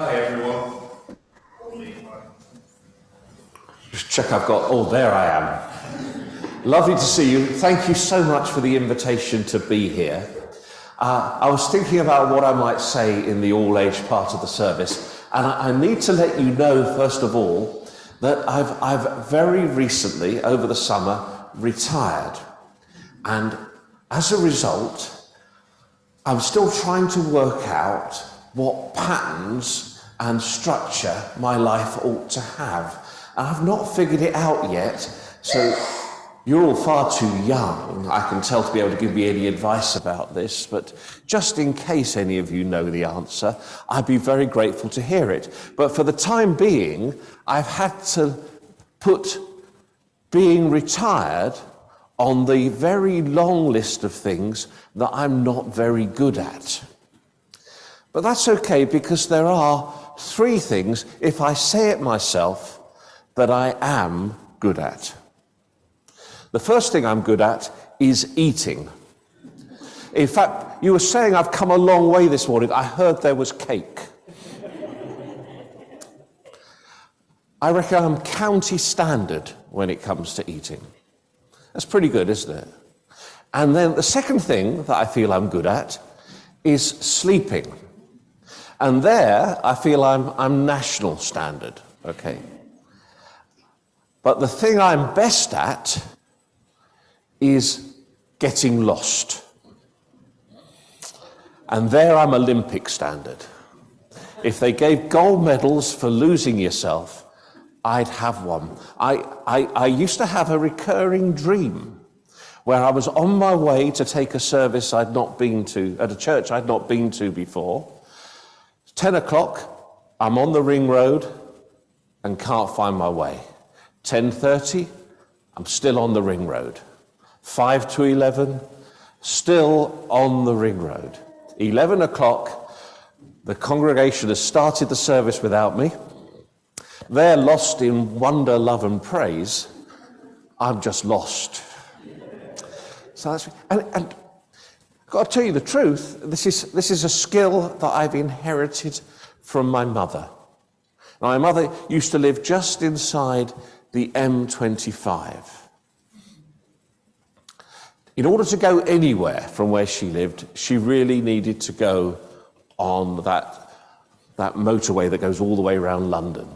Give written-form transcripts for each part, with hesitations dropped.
Hi everyone. Just check I've got, there I am. Lovely to see you. Thank you so much for the invitation to be here. I was thinking about what I might say in the all-age part of the service, and I need to let you know, first of all, that I've very recently, over the summer, retired. And as a result, I'm still trying to work out what patterns and structure my life ought to have. And I've not figured it out yet, so you're all far too young, I can tell, to be able to give me any advice about this, but just in case any of you know the answer, I'd be very grateful to hear it. But for the time being, I've had to put being retired on the very long list of things that I'm not very good at. But that's okay, because there are three things, if I say it myself, that I am good at. The first thing I'm good at is eating. In fact, you were saying I've come a long way this morning. I heard there was cake. I reckon I'm county standard when it comes to eating. That's pretty good, isn't it? And then the second thing that I feel I'm good at is sleeping. And there, I feel I'm national standard, okay? But the thing I'm best at is getting lost. And there I'm Olympic standard. If they gave gold medals for losing yourself, I'd have one. I used to have a recurring dream where I was on my way to take a service I'd not been to, at a church I'd not been to before. 10 o'clock, I'm on the ring road and can't find my way. 10:30, I'm still on the ring road. 5 to 11, still on the ring road. 11 o'clock, the congregation has started the service without me. They're lost in wonder, love and praise. I'm just lost. So that's, and I've got to tell you the truth, this is a skill that I've inherited from my mother. Now, my mother used to live just inside the M25. In order to go anywhere from where she lived, she really needed to go on that motorway that goes all the way around London.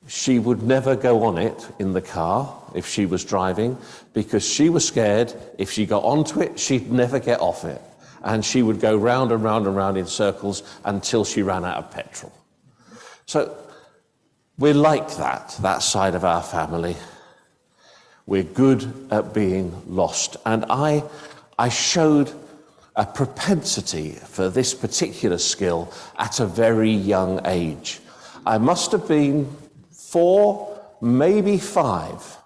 She would never go on it in the car if she was driving, because she was scared if she got onto it, she'd never get off it. And she would go round and round and round in circles until she ran out of petrol. So we're like that side of our family. We're good at being lost. And I showed a propensity for this particular skill at a very young age. I must have been 4, maybe 5.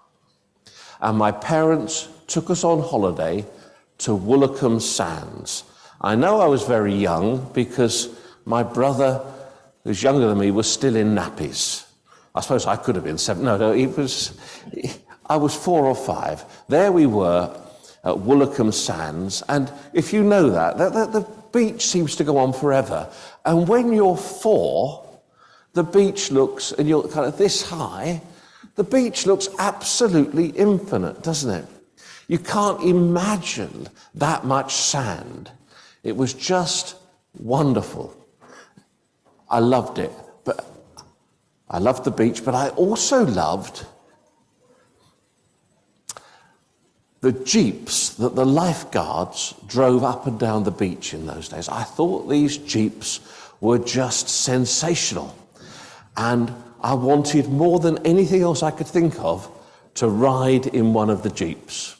And my parents took us on holiday to Woolacombe Sands. I know I was very young because my brother, who's younger than me, was still in nappies. I suppose I could have been 7. No, I was 4 or 5. There we were at Woolacombe Sands. And if you know that the beach seems to go on forever. And when you're 4, the beach looks, and you're kind of this high, the beach looks absolutely infinite, doesn't it? You can't imagine that much sand. It was just wonderful. I loved it. But I loved the beach, but I also loved the jeeps that the lifeguards drove up and down the beach in those days. I thought these jeeps were just sensational. And I wanted more than anything else I could think of to ride in one of the jeeps.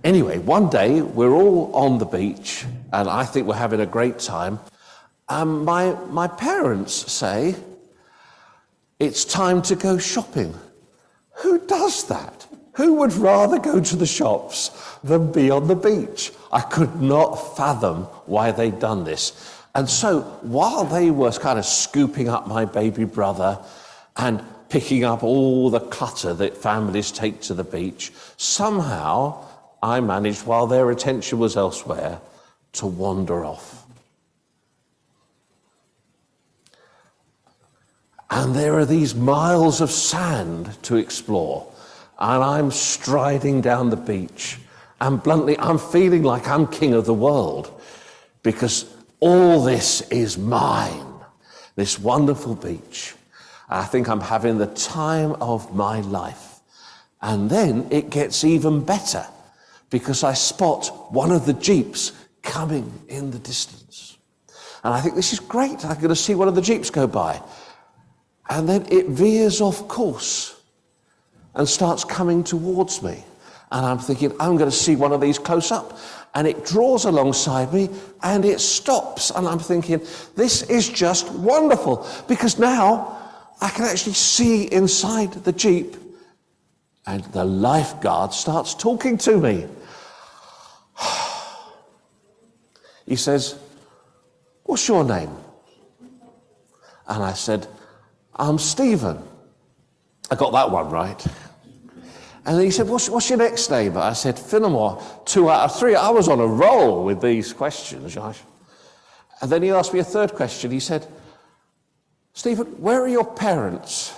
Anyway, one day we're all on the beach and I think we're having a great time. And my parents say, it's time to go shopping. Who does that? Who would rather go to the shops than be on the beach? I could not fathom why they'd done this. And so while they were kind of scooping up my baby brother and picking up all the clutter that families take to the beach, somehow I managed, while their attention was elsewhere, to wander off. And there are these miles of sand to explore. And I'm striding down the beach. And bluntly, I'm feeling like I'm king of the world, because all this is mine, this wonderful beach. I think I'm having the time of my life. And then it gets even better, because I spot one of the jeeps coming in the distance. And I think, this is great. I'm going to see one of the jeeps go by. And then it veers off course and starts coming towards me. And I'm thinking, I'm going to see one of these close up. And it draws alongside me and it stops. And I'm thinking, this is just wonderful, because now I can actually see inside the Jeep. And the lifeguard starts talking to me. He says, "What's your name?" And I said, "I'm Stephen." I got that one right. And then he said, what's your next name? I said, "Finnemore." 2 out of 3. I was on a roll with these questions, Josh. And then he asked me a third question. He said, "Stephen, where are your parents?"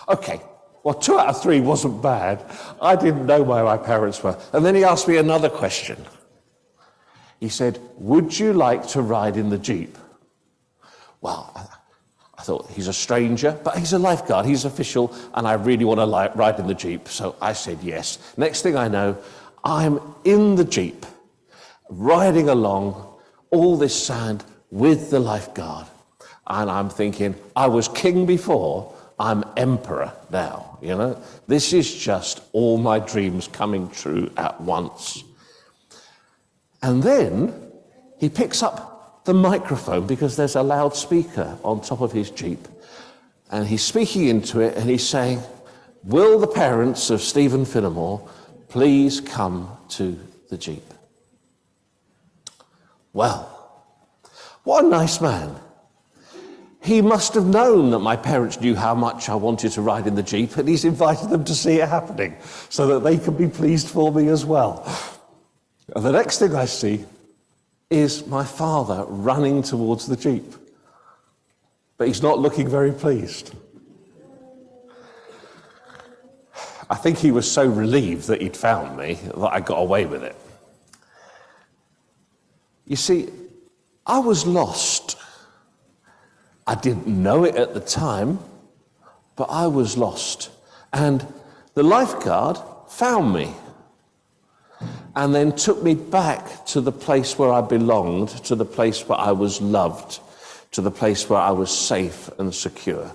Okay, well, 2 out of 3 wasn't bad. I didn't know where my parents were. And then he asked me another question. He said, "Would you like to ride in the Jeep?" Well, I thought, he's a stranger, but he's a lifeguard, he's official, and I really want to ride in the Jeep. So I said yes. Next thing I know, I'm in the Jeep, riding along all this sand with the lifeguard. And I'm thinking, I was king before, I'm emperor now, you know. This is just all my dreams coming true at once. And then he picks up the microphone, because there's a loudspeaker on top of his Jeep. And he's speaking into it and he's saying, "Will the parents of Stephen Finnemore please come to the Jeep?" Well, what a nice man. He must have known that my parents knew how much I wanted to ride in the Jeep, and he's invited them to see it happening so that they can be pleased for me as well. And the next thing I see is my father running towards the Jeep. But he's not looking very pleased. I think he was so relieved that he'd found me that I got away with it. You see, I was lost. I didn't know it at the time, but I was lost. And the lifeguard found me and then took me back to the place where I belonged, to the place where I was loved, to the place where I was safe and secure.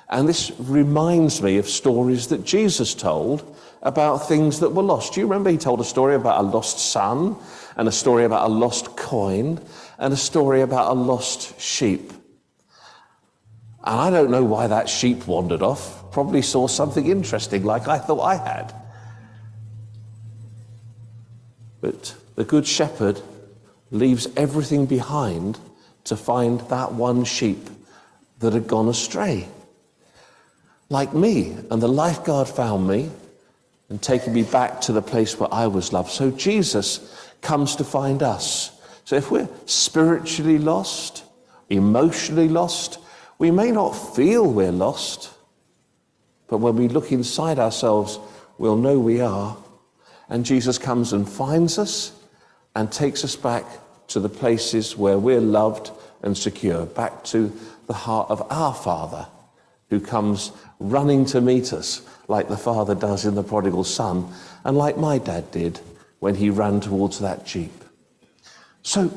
And this reminds me of stories that Jesus told about things that were lost. Do you remember he told a story about a lost son, and a story about a lost coin, and a story about a lost sheep? And I don't know why that sheep wandered off. Probably saw something interesting like I thought I had. But the Good Shepherd leaves everything behind to find that one sheep that had gone astray. Like me, and the lifeguard found me and taken me back to the place where I was loved. So Jesus comes to find us. So if we're spiritually lost, emotionally lost, we may not feel we're lost, but when we look inside ourselves, we'll know we are. And Jesus comes and finds us and takes us back to the places where we're loved and secure, back to the heart of our Father, who comes running to meet us like the Father does in the prodigal son, and like my dad did when he ran towards that Jeep. So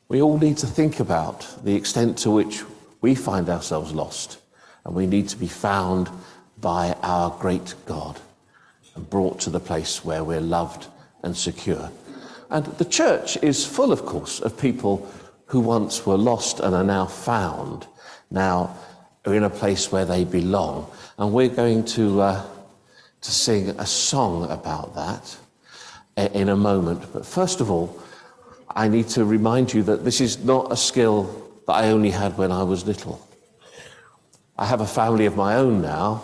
we all need to think about the extent to which we find ourselves lost, and we need to be found by our great God and brought to the place where we're loved and secure. And the church is full, of course, of people who once were lost and are now found, now are in a place where they belong. And we're going to sing a song about that in a moment. But first of all, I need to remind you that this is not a skill that I only had when I was little. I have a family of my own now,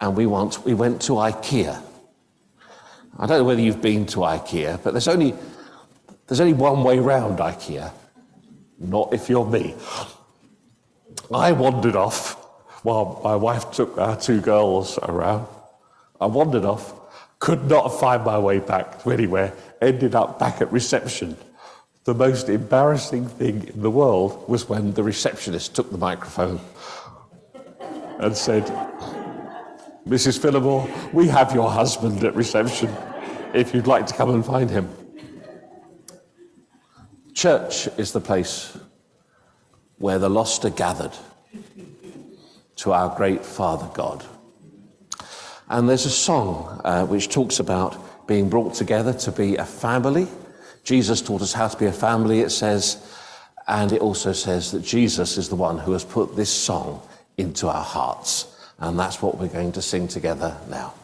and we went to IKEA. I don't know whether you've been to IKEA, but there's only one way round IKEA. Not if you're me. I wandered off while my wife took our two girls around. I wandered off, could not find my way back to anywhere, ended up back at reception. The most embarrassing thing in the world was when the receptionist took the microphone and said, "Mrs. Phillimore, we have your husband at reception if you'd like to come and find him." Church is the place where the lost are gathered to our great Father God. And there's a song which talks about being brought together to be a family. Jesus taught us how to be a family, it says, and it also says that Jesus is the one who has put this song into our hearts. And that's what we're going to sing together now.